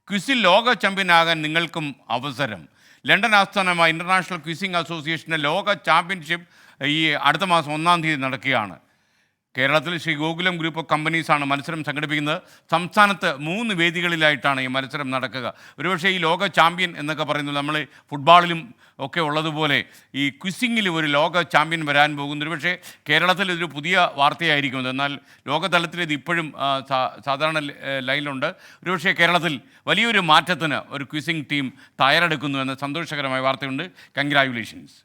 ക്വിസിൽ ലോക ചാമ്പ്യനാകാൻ നിങ്ങൾക്കും അവസരം. ലണ്ടൻ ആസ്ഥാനമായ ഇൻ്റർനാഷണൽ ക്വിസിംഗ് അസോസിയേഷൻ്റെ ലോക ചാമ്പ്യൻഷിപ്പ് ഈ അടുത്ത മാസം 1-ാം തീയതി നടക്കുകയാണ്. കേരളത്തിൽ ശ്രീ ഗോകുലം ഗ്രൂപ്പ് ഓഫ് കമ്പനീസാണ് മത്സരം സംഘടിപ്പിക്കുന്നത്. സംസ്ഥാനത്ത് 3 വേദികളിലായിട്ടാണ് ഈ മത്സരം നടക്കുക. ഒരുപക്ഷേ ഈ ലോക ചാമ്പ്യൻ എന്നൊക്കെ പറയുന്നത് നമ്മൾ ഫുട്ബോളിലും ഒക്കെ ഉള്ളതുപോലെ ഈ ക്വിസിങ്ങിൽ ഒരു ലോക ചാമ്പ്യൻ വരാൻ പോകുന്നു. ഒരുപക്ഷേ കേരളത്തിൽ ഇതൊരു പുതിയ വാർത്തയായിരിക്കും. എന്നാൽ ലോകതലത്തിൽ ഇത് ഇപ്പോഴും സാധാരണ ലൈനിലുണ്ട്. ഒരുപക്ഷേ കേരളത്തിൽ വലിയൊരു മാറ്റത്തിന് ഒരു ക്വിസിംഗ് ടീം തയ്യാറെടുക്കുന്നു എന്ന സന്തോഷകരമായ വാർത്തയുണ്ട്. കൺഗ്രാജുലേഷൻസ്.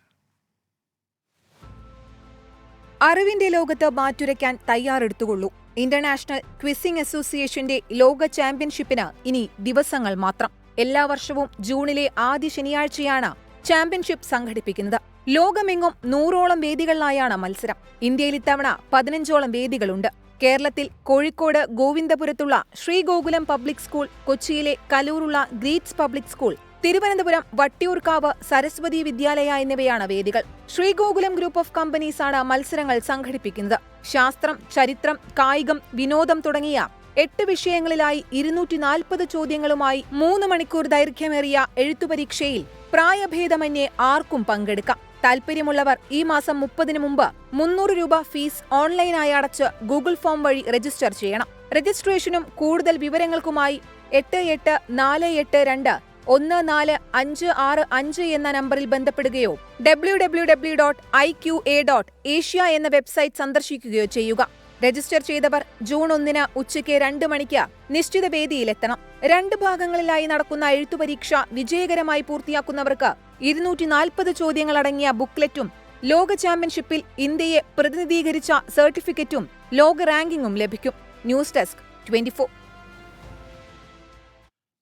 അറിവിന്റെ ലോകത്ത് മാറ്റുരയ്ക്കാൻ തയ്യാറെടുത്തുകൊള്ളൂ. ഇന്റർനാഷണൽ ക്വിസിംഗ് അസോസിയേഷന്റെ ലോക ചാമ്പ്യൻഷിപ്പിന് ഇനി ദിവസങ്ങൾ മാത്രം. എല്ലാ വർഷവും ജൂണിലെ ആദ്യ ശനിയാഴ്ചയാണ് ചാമ്പ്യൻഷിപ്പ് സംഘടിപ്പിക്കുന്നത്. ലോകമെങ്ങും 100ഓളം വേദികളിലായാണ് മത്സരം. ഇന്ത്യയിൽ ഇത്തവണ 15ഓളം വേദികളുണ്ട്. കേരളത്തിൽ കോഴിക്കോട് ഗോവിന്ദപുരത്തുള്ള ശ്രീഗോകുലം പബ്ലിക് സ്കൂൾ, കൊച്ചിയിലെ കലൂറുള്ള greets public school, Thiruvananthapuram Vattiyoorkavu Saraswati വിദ്യാലയ എന്നിവയാണ് വേദികൾ. ശ്രീഗോകുലം ഗ്രൂപ്പ് ഓഫ് കമ്പനീസാണ് മത്സരങ്ങൾ സംഘടിപ്പിക്കുന്നത്. ശാസ്ത്രം, ചരിത്രം, കായികം, വിനോദം തുടങ്ങിയ 8 വിഷയങ്ങളിലായി 240 ചോദ്യങ്ങളുമായി 3 മണിക്കൂർ ദൈർഘ്യമേറിയ എഴുത്തുപരീക്ഷയിൽ പ്രായഭേദമന്യേ ആർക്കും പങ്കെടുക്കാം. താൽപര്യമുള്ളവർ ഈ മാസം 30-ന് മുമ്പ് 300 രൂപ ഫീസ് ഓൺലൈനായി അടച്ച് ഗൂഗിൾ ഫോം വഴി രജിസ്റ്റർ ചെയ്യണം. രജിസ്ട്രേഷനും കൂടുതൽ വിവരങ്ങൾക്കുമായി 88-482-14565 എന്ന നമ്പറിൽ ബന്ധപ്പെടുകയോ www.iqa.asia എന്ന വെബ്സൈറ്റ് സന്ദർശിക്കുകയോ ചെയ്യുക. രജിസ്റ്റർ ചെയ്തവർ ജൂൺ 1-ന് ഉച്ചയ്ക്ക് 2 മണിക്ക് നിശ്ചിത വേദിയിലെത്തണം. 2 ഭാഗങ്ങളിലായി നടക്കുന്ന എഴുത്തുപരീക്ഷ വിജയകരമായി പൂർത്തിയാക്കുന്നവർക്ക് 240 ചോദ്യങ്ങളടങ്ങിയ ബുക്ക്ലെറ്റും ലോക ചാമ്പ്യൻഷിപ്പിൽ ഇന്ത്യയെ പ്രതിനിധീകരിച്ച സർട്ടിഫിക്കറ്റും ലോക റാങ്കിങ്ങും ലഭിക്കും. News desk 24.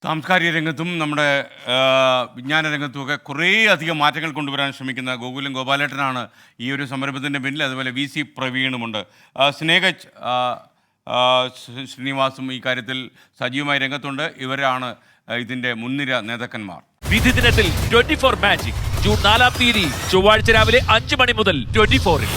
സാംസ്കാരിക രംഗത്തും നമ്മുടെ വിജ്ഞാന രംഗത്തുമൊക്കെ കുറേയധികം മാറ്റങ്ങൾ കൊണ്ടുവരാൻ ശ്രമിക്കുന്ന ഗോകുലം ഗോപാലേട്ടനാണ് ഈ ഒരു സംരംഭത്തിൻ്റെ പിന്നിൽ. അതുപോലെ VC പ്രവീണുമുണ്ട്. സ്നേഹജ് ശ്രീനിവാസും ഈ കാര്യത്തിൽ സജീവമായ രംഗത്തുണ്ട്. ഇവരാണ് ഇതിൻ്റെ മുൻനിര നേതാക്കന്മാർ. വിധി ദിനത്തിൽ 24 മാജിക് ജൂൺ 4-ാം തീയതി ചൊവ്വാഴ്ച രാവിലെ 5 മണി മുതൽ 24-ൽ.